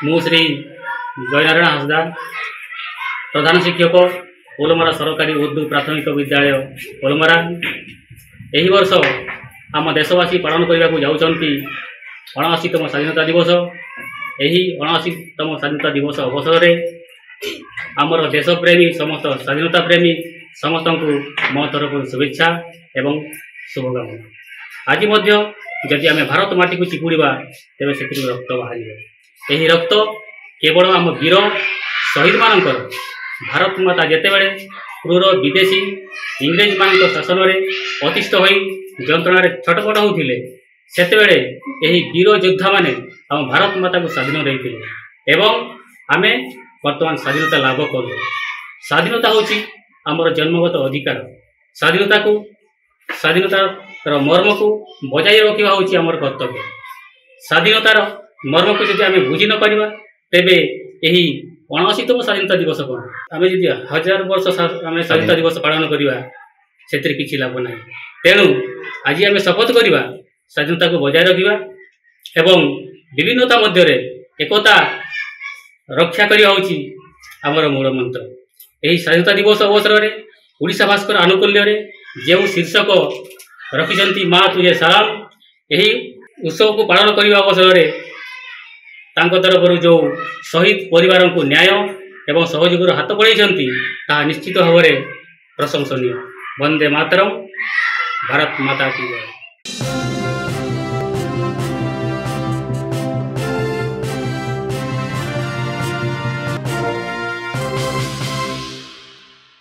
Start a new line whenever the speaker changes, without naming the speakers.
मु श्री जयनारायण हांसदा प्रधान शिक्षक ओलमरा सरकारी उर्दू प्राथमिक विद्यालय ओलमरा। यही वर्ष आम देशवासी पालन करने को जाऊँगी 79तम स्वाधीनता दिवस। यही 79तम स्वाधीनता दिवस अवसर में आमर देशप्रेमी समस्त स्वाधीनता प्रेमी समस्त को मो तरफ शुभेच्छा एवं शुभकामना। आज जदि आम भारत माटी को चिपुड़ा तेज से रक्त बाहर। यही रक्त केवल आम वीर शहीद मान भारत माता जिते बड़े क्रूर विदेशी इंग्रेज मान शासन में अतिष्ठ हो जंत्रणा छटपट होते सेतेबेले यही वीर योद्धा माने आम भारत माता को स्वाधीन देते एवं आमे वर्तमान स्वाधीनता लाभ करूँ। स्वाधीनता हूँ आमर जन्मगत अधिकार। स्वाधीनतार मर्म को बजाय रखा हूँ आमर कर्तव्य। स्वाधीनतार मर्म को जब आम बुझी न पारिबा तेबे यही 79तम स्वाधीनता दिवस कौन आम जी 1000 वर्ष आम स्वाधीनता दिवस पालन करवा से किसी लाभ ना। तेणु आज आम शपथ करवा स्वाधीनता को बजाय रखा एवं विभिन्नता मध्य एकता रक्षा करवा हूँ आमर मूल मंत्र। यही स्वाधीनता दिवस अवसर में ओडिशा भास्कर आनुकूल्य जो शीर्षक रखिंट माँ तुझे सलाम। यही उत्सव को पालन करने अवसर में तरफ जो शहीद परिवार को न्याय एवं सहयोग हाथ बढ़ाई निश्चित भाव में प्रशंसनीय। वंदे मातरम। भारत माता की जय।